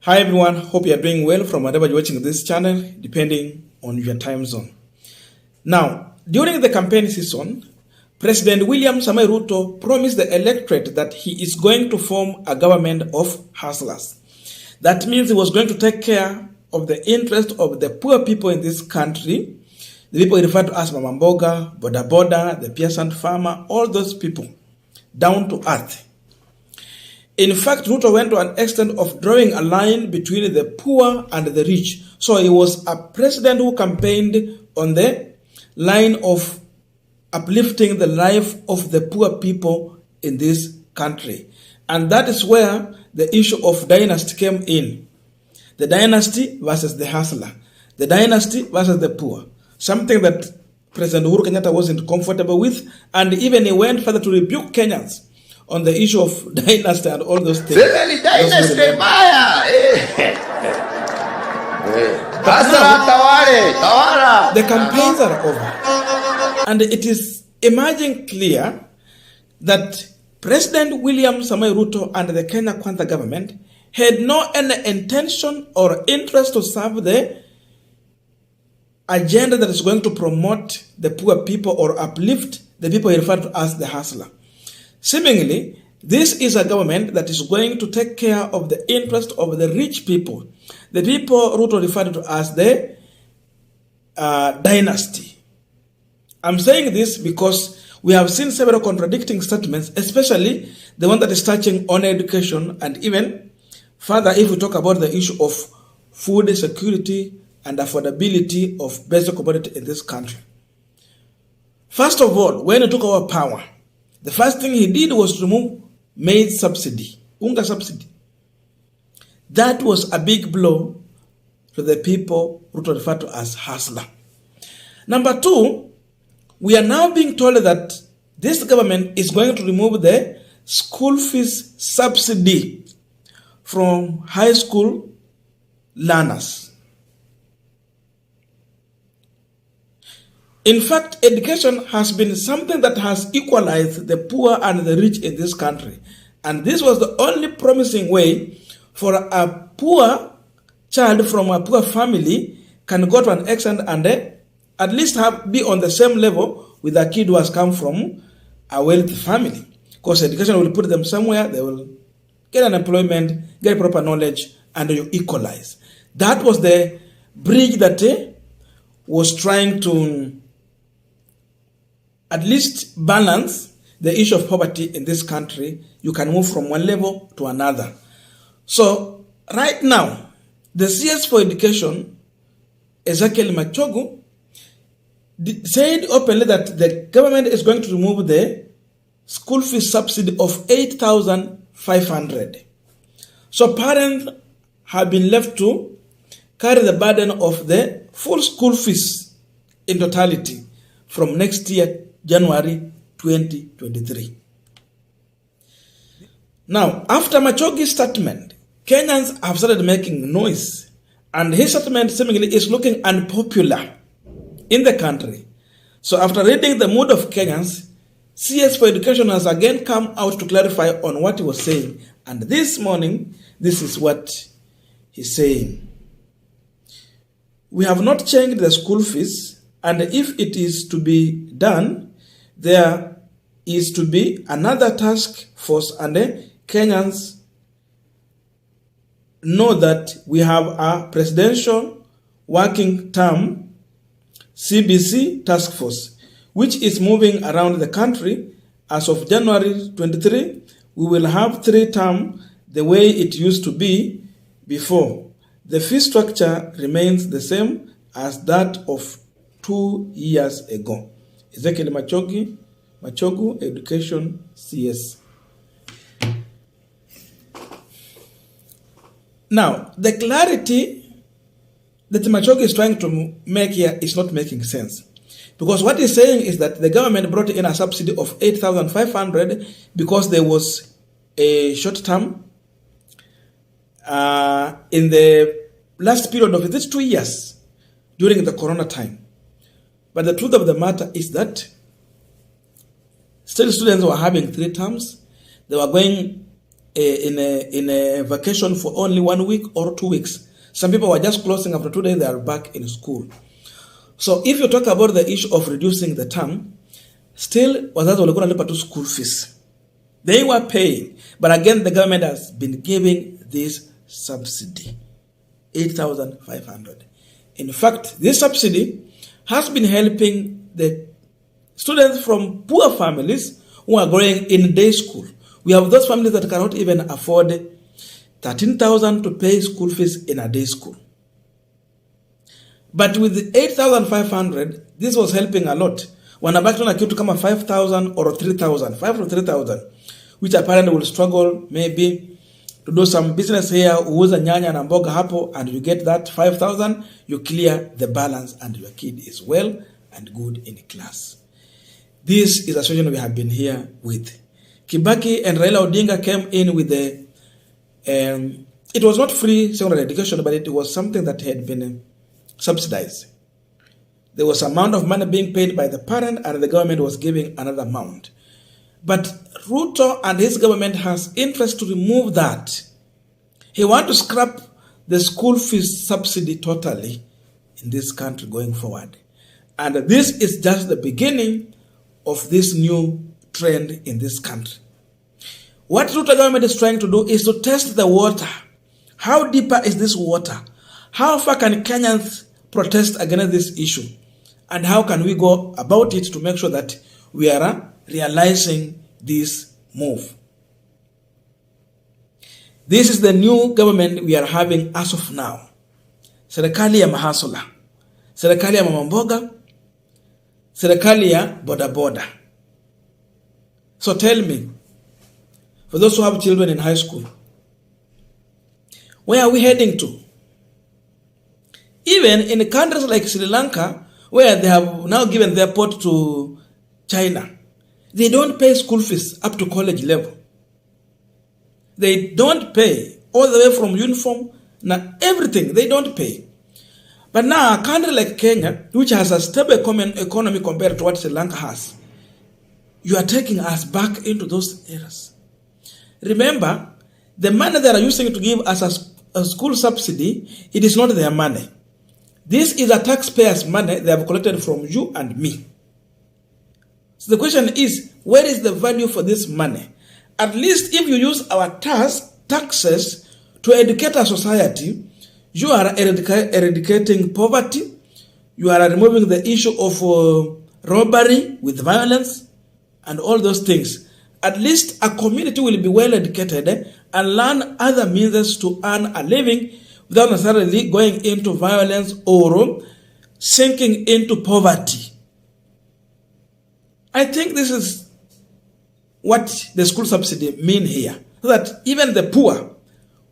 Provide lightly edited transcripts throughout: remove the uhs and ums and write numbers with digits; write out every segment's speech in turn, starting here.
Hi everyone, hope you are doing well from wherever you're watching this channel, depending on your time zone. Now, during the campaign season, President William Samoei Ruto promised the electorate that he is going to form a government of hustlers. That means he was going to take care of the interest of the poor people in this country, the people referred to as Mama Mboga, Boda Boda, the peasant farmer, all those people, down to earth. In fact, Ruto went to an extent of drawing a line between the poor and the rich. So he was a president who campaigned on the line of uplifting the life of the poor people in this country. And that is where the issue of dynasty came in. The dynasty versus the hustler. The dynasty versus the poor. Something that President Uhuru Kenyatta wasn't comfortable with. And even he went further to rebuke Kenyans on the issue of dynasty and all those things. The campaigns are over. And it is emerging clear that President William Samoei Ruto and the Kenya Kwanza government had no any intention or interest to serve the agenda that is going to promote the poor people or uplift the people referred to as the hustler. Seemingly, this is a government that is going to take care of the interest of the rich people, the people Ruto referred to as the dynasty. I'm saying this because we have seen several contradicting statements, especially the one that is touching on education, and even further if we talk about the issue of food security and affordability of basic commodity in this country. First of all, when he took over power, the first thing he did was to remove maize subsidy, unga subsidy. That was a big blow to the people Ruto referred to as hustler. Number two, we are now being told that this government is going to remove the school fees subsidy from high school learners. In fact, education has been something that has equalized the poor and the rich in this country. And this was the only promising way for a poor child from a poor family can go to an extent and at least be on the same level with a kid who has come from a wealthy family. Because education will put them somewhere, they will get an employment, get proper knowledge, and you equalize. That was the bridge that was trying to at least balance the issue of poverty in this country. You can move from one level to another. So, right now, the CS for Education, Ezekiel Machogu, said openly that the government is going to remove the school fees subsidy of 8,500. So, parents have been left to carry the burden of the full school fees in totality from next year, January 2023. Now, after Machogi's statement, Kenyans have started making noise, and his statement seemingly is looking unpopular in the country. So after reading the mood of Kenyans, CS for Education has again come out to clarify on what he was saying. And this morning, this is what he's saying. We have not changed the school fees, and if it is to be done, there is to be another task force, and Kenyans know that we have a presidential working term CBC task force, which is moving around the country. As of January 23, we will have 3 terms the way it used to be before. The fee structure remains the same as that of 2 years ago. Ezekiel Machogu, Education, CS. Now, the clarity that Machogu is trying to make here is not making sense. Because what he's saying is that the government brought in a subsidy of 8,500 because there was a short term in the last period of these 2 years during the corona time. But the truth of the matter is that still students were having 3 terms. They were going in a vacation for only 1 week or 2 weeks. Some people were just closing after 2 days, they are back in school. So if you talk about the issue of reducing the term, still wazazi walikuwa wanalipa tu school fees. They were paying, but again the government has been giving this subsidy, 8,500. In fact, this subsidy has been helping the students from poor families who are going in day school. We have those families that cannot even afford 13,000 to pay school fees in a day school. But with 8,500, this was helping a lot. Wanabaki na kitu kama 5,000 or 3,000, 5 to 3,000, which a parent will struggle maybe to do some business here, uuza nyanya na mboga hapo, and you get that 5,000, you clear the balance and your kid is well and good in class. This is a situation we have been here with. Kibaki and Railaodinga came in with the, it was not free secondary education, but it was something that had been subsidized. There was an amount of money being paid by the parent and the government was giving another amount. But Ruto and his government has interest to remove that. He wants to scrap the school fees subsidy totally in this country going forward. And this is just the beginning of this new trend in this country. What Ruto government is trying to do is to test the water. How deeper is this water? How far can Kenyans protest against this issue? And how can we go about it to make sure that we are realizing this move? This is the new government we are having as of now. Serikali ya mahasula, serikali ya mamamboga, serikali ya boda boda. So tell me, for those who have children in high school, where are we heading to? Even in countries like Sri Lanka, where they have now given their port to China, they don't pay school fees up to college level. They don't pay all the way from uniform, now everything, they don't pay. But now a country like Kenya, which has a stable economy compared to what Sri Lanka has, you are taking us back into those eras. Remember, the money they are using to give us a school subsidy, it is not their money. This is a taxpayer's money they have collected from you and me. So the question is, where is the value for this money? At least if you use our taxes to educate our society, you are eradicating poverty, you are removing the issue of robbery with violence and all those things. At least a community will be well educated and learn other means to earn a living without necessarily going into violence or sinking into poverty. I think this is what the school subsidy mean here, so that even the poor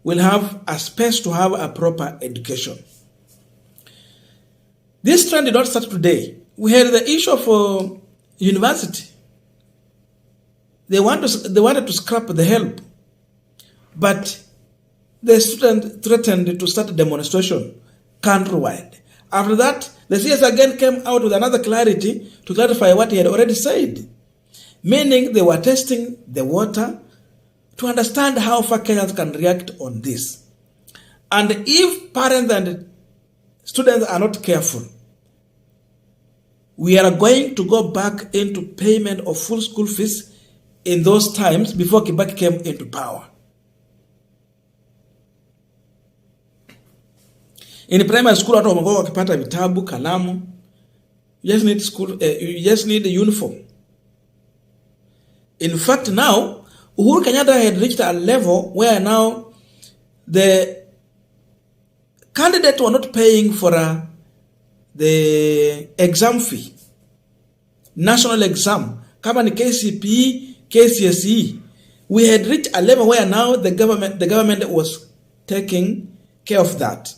will have a space to have a proper education. This trend did not start today. We had the issue of university. They wanted to scrap the help, but the student threatened to start a demonstration countrywide. After that, the CS again came out with another clarity to clarify what he had already said, meaning they were testing the water to understand how far Kenyans can react on this. And if parents and students are not careful, we are going to go back into payment of full school fees in those times before Kibaki came into power. In primary school, watu wamekuwa wakipata vitabu, kalamu. You just need school. You just need a uniform. In fact, now Uhuru Kenyatta had reached a level where now the candidates were not paying for the exam fee, national exam, kama ni KCPE, KCSE. We had reached a level where now the government was taking care of that.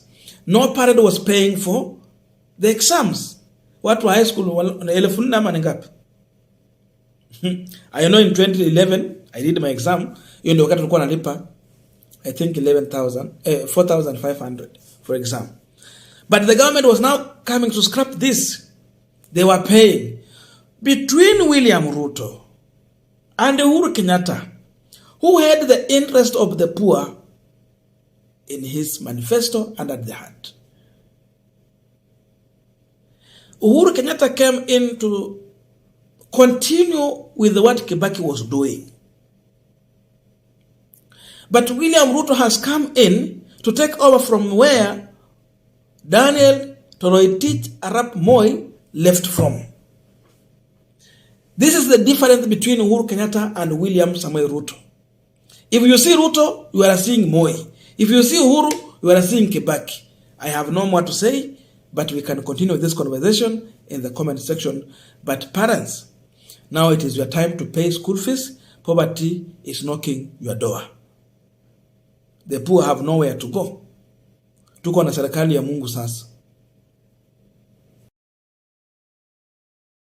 No parent was paying for the exams. What were high school? I know in 2011, I did my exam. I think 4,500 for exam. But the government was now coming to scrap this. They were paying. Between William Ruto and Uhuru Kenyatta, who had the interest of the poor in his manifesto and at the heart. Uhuru Kenyatta came in to continue with what Kibaki was doing. But William Ruto has come in to take over from where Daniel Toroitich Arap Moi left from. This is the difference between Uhuru Kenyatta and William Samoei Ruto. If you see Ruto, you are seeing Moi. If you see Uhuru, you are seeing Kibaki. I have no more to say, but we can continue this conversation in the comment section. But parents, now it is your time to pay school fees. Poverty is knocking your door. The poor have nowhere to go. Tuko na serikali ya Mungu sasa.